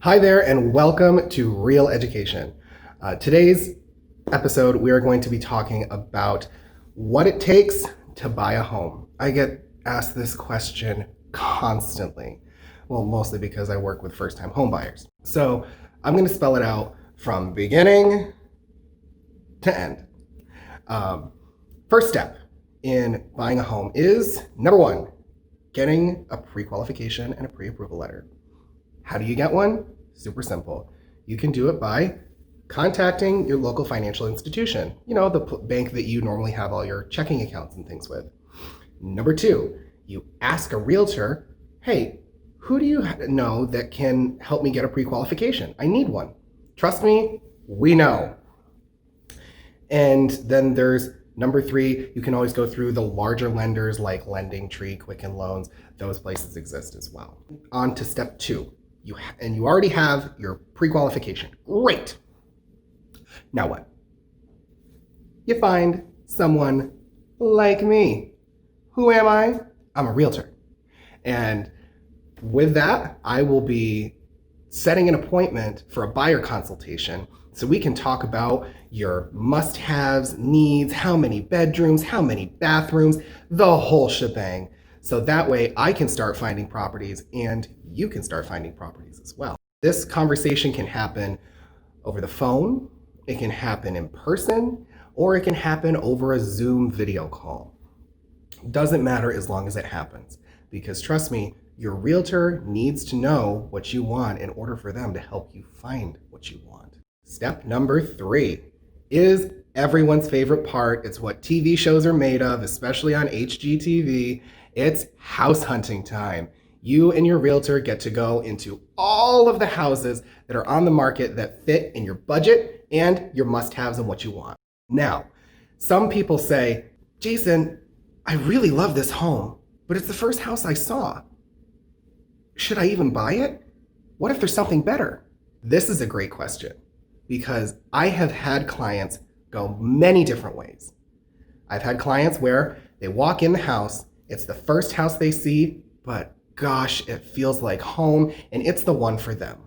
Hi there, and welcome to Real Education. Today's episode, we are going to be talking about what it takes to buy a home. I get asked this question constantly. Well, mostly because I work with first-time home buyers. So I'm going to spell it out from beginning to end. First step in buying a home is, number one, getting a pre-qualification and a pre-approval letter. How do you get one? Super simple. You can do it by contacting your local financial institution, the bank that you normally have all your checking accounts and things with. Number two, you ask a realtor, hey, who do you know that can help me get a pre-qualification? I need one. Trust me, we know. And then there's number three, you can always go through the larger lenders like LendingTree, Quicken Loans. Those places exist as well. On to step two. You already have your pre-qualification. Great. Now what? You find someone like me. Who am I? I'm a realtor. And with that, I will be setting an appointment for a buyer consultation so we can talk about your must-haves, needs, how many bedrooms, how many bathrooms, the whole shebang. So that way I can start finding properties and you can start finding properties as well. This conversation can happen over the phone, it can happen in person, or it can happen over a Zoom video call. Doesn't matter as long as it happens, because trust me, your realtor needs to know what you want in order for them to help you find what you want. Step number three is everyone's favorite part. It's what TV shows are made of, especially on HGTV. It's house hunting time. You and your realtor get to go into all of the houses that are on the market that fit in your budget and your must-haves and what you want. Now, some people say, Jason, I really love this home, but it's the first house I saw. Should I even buy it? What if there's something better? This is a great question because I have had clients go many different ways. I've had clients where they walk in the house, it's the first house they see, but gosh, it feels like home and it's the one for them.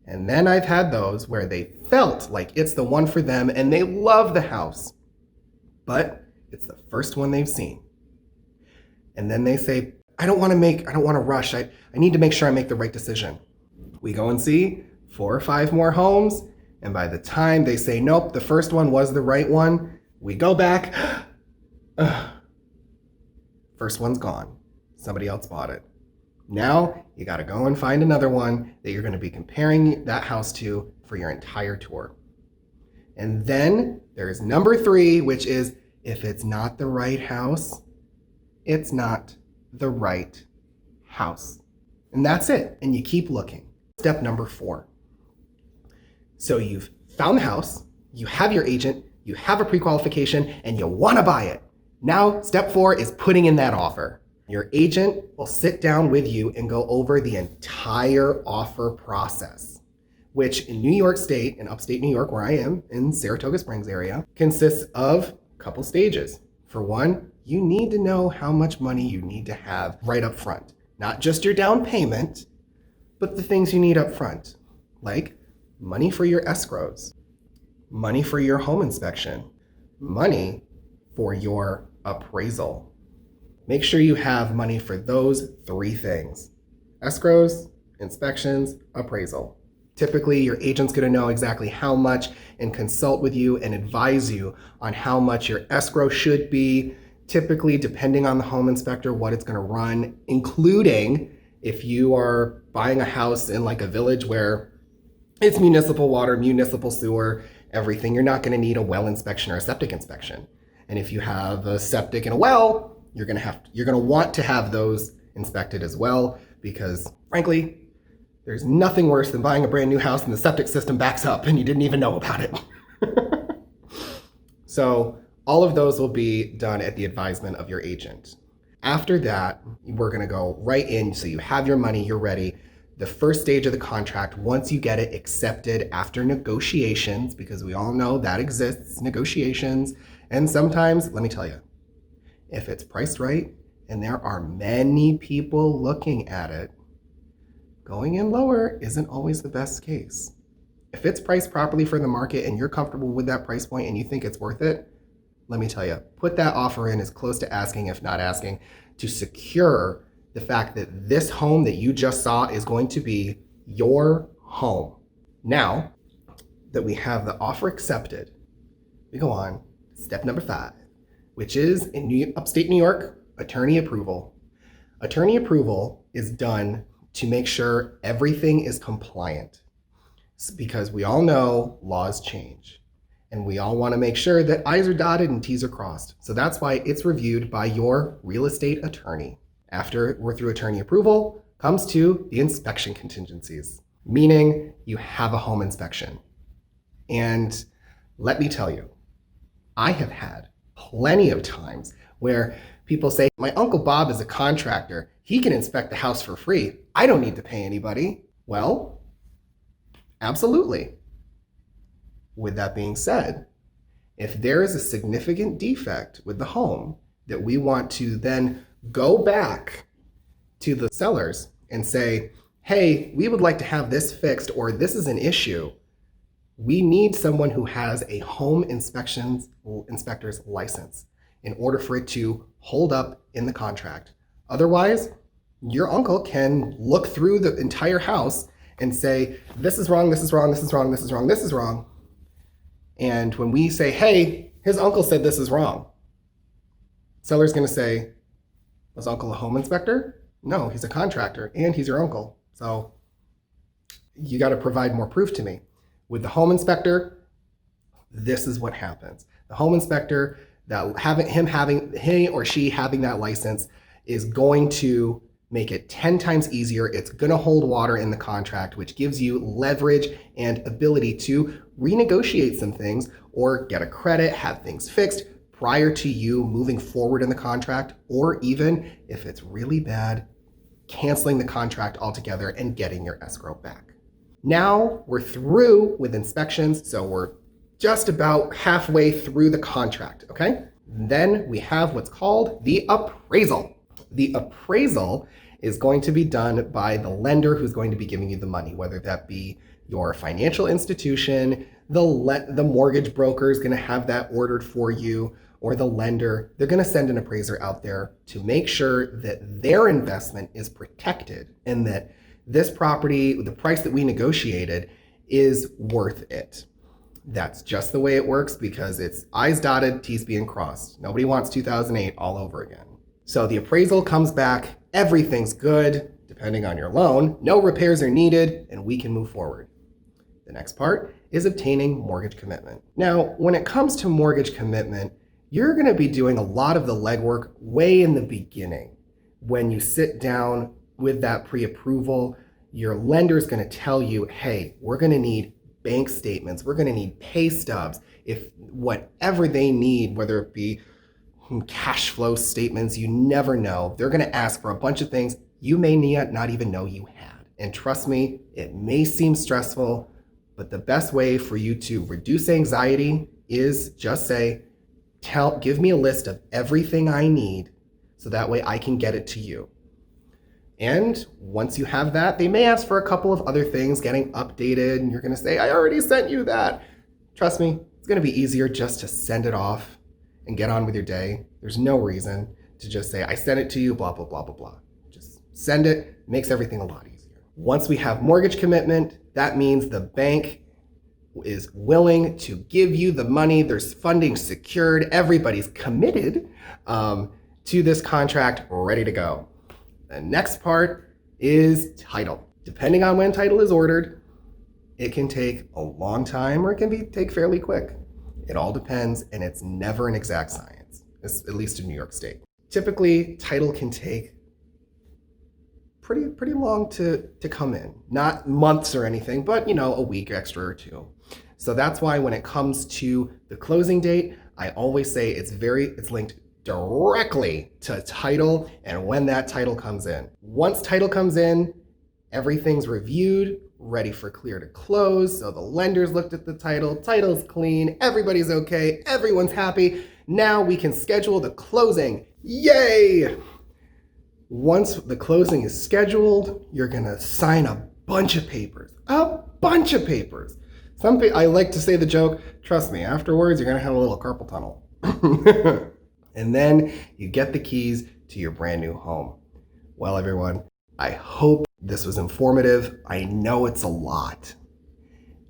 And then I've had those where they felt like it's the one for them and they love the house, but it's the first one they've seen. And then they say, I don't want to rush. I need to make sure I make the right decision. We go and see 4 or 5 more homes. And by the time they say, nope, the first one was the right one, we go back. First one's gone. Somebody else bought it. Now you got to go and find another one that you're going to be comparing that house to for your entire tour. And then there's number 3, which is if it's not the right house, it's not the right house. And that's it. And you keep looking. Step number 4. So you've found the house, you have your agent, you have a pre-qualification, and you want to buy it. Now, step 4 is putting in that offer. Your agent will sit down with you and go over the entire offer process, which in New York State, in upstate New York, where I am, in Saratoga Springs area, consists of a couple stages. For one, you need to know how much money you need to have right up front. Not just your down payment, but the things you need up front, like money for your escrows, money for your home inspection, money for your appraisal. Make sure you have money for those 3 things: escrows, inspections, appraisal. Typically, your agent's going to know exactly how much and consult with you and advise you on how much your escrow should be, typically depending on the home inspector, what it's going to run, including if you are buying a house in like a village where it's municipal water, municipal sewer, everything, you're not going to need a well inspection or a septic inspection. And if you have a septic and a well, you're going to want to have those inspected as well, because frankly, there's nothing worse than buying a brand new house and the septic system backs up and you didn't even know about it. So all of those will be done at the advisement of your agent. After that, we're going to go right in. So you have your money, you're ready. The first stage of the contract, once you get it accepted after negotiations, because we all know that exists, negotiations. And sometimes, let me tell you, if it's priced right and there are many people looking at it, going in lower isn't always the best case. If it's priced properly for the market and you're comfortable with that price point and you think it's worth it, let me tell you, put that offer in as close to asking, if not asking, to secure the fact that this home that you just saw is going to be your home. Now that we have the offer accepted, we go on to step number 5, which is in upstate New York, attorney approval. Attorney approval is done to make sure everything is compliant, because we all know laws change and we all want to make sure that I's are dotted and T's are crossed. So that's why it's reviewed by your real estate attorney. After we're through attorney approval, comes to the inspection contingencies, meaning you have a home inspection. And let me tell you, I have had plenty of times where people say, my Uncle Bob is a contractor. He can inspect the house for free. I don't need to pay anybody. Well, absolutely. With that being said, if there is a significant defect with the home that we want to then go back to the sellers and say, hey, we would like to have this fixed, or this is an issue, we need someone who has a home inspector's license in order for it to hold up in the contract. Otherwise, your uncle can look through the entire house and say, this is wrong, this is wrong, this is wrong, this is wrong, this is wrong. And when we say, hey, his uncle said this is wrong, seller's gonna say, was uncle a home inspector? No, he's a contractor and he's your uncle. So you gotta provide more proof to me. With the home inspector, this is what happens. The home inspector, he or she having that license is going to make it 10 times easier. It's gonna hold water in the contract, which gives you leverage and ability to renegotiate some things or get a credit, have things fixed prior to you moving forward in the contract, or even if it's really bad, canceling the contract altogether and getting your escrow back. Now we're through with inspections, so we're just about halfway through the contract, okay? Then we have what's called the appraisal. The appraisal is going to be done by the lender who's going to be giving you the money, whether that be your financial institution, the mortgage broker is going to have that ordered for you, or the lender. They're going to send an appraiser out there to make sure that their investment is protected and that this property, the price that we negotiated, is worth it. That's just the way it works, because it's I's dotted, T's being crossed. Nobody wants 2008 all over again. So the appraisal comes back, everything's good, depending on your loan, no repairs are needed, and we can move forward. The next part is obtaining mortgage commitment. Now, when it comes to mortgage commitment, you're gonna be doing a lot of the legwork way in the beginning. When you sit down with that pre-approval, your lender's gonna tell you, hey, we're gonna need bank statements, we're gonna need pay stubs, if whatever they need, whether it be cash flow statements, you never know. They're gonna ask for a bunch of things you may not even know you had. And trust me, it may seem stressful, but the best way for you to reduce anxiety is just say, give me a list of everything I need so that way I can get it to you. And once you have that, they may ask for a couple of other things getting updated, and you're gonna say, I already sent you that. Trust me, it's gonna be easier just to send it off and get on with your day. There's no reason to just say, I sent it to you, blah, blah, blah, blah, blah. Just send it, makes everything a lot easier. Once we have mortgage commitment, that means the bank is willing to give you the money, there's funding secured, everybody's committed to this contract, ready to go. The next part is title. Depending on when title is ordered, it can take a long time or it can take fairly quick. It all depends, and it's never an exact science, at least in New York State. Typically, title can take pretty long to come in. Not months or anything, but a week extra or two. So that's why when it comes to the closing date, I always say it's linked directly to title and when that title comes in. Once title comes in, everything's reviewed, ready for clear to close. So the lenders looked at the title, title's clean, everybody's okay, everyone's happy. Now we can schedule the closing. Yay! Once the closing is scheduled, you're gonna sign a bunch of papers. A bunch of papers. I like to say the joke, trust me, afterwards you're gonna have a little carpal tunnel. And then you get the keys to your brand new home. Well, everyone, I hope this was informative. I know it's a lot.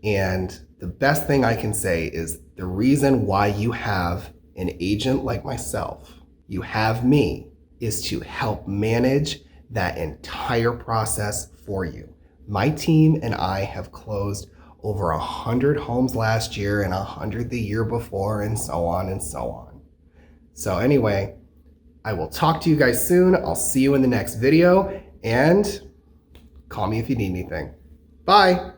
And the best thing I can say is the reason why you have an agent like myself, you have me, is to help manage that entire process for you. My team and I have closed over 100 homes last year and 100 the year before, and so on and so on. So anyway, I will talk to you guys soon. I'll see you in the next video, and call me if you need anything. Bye.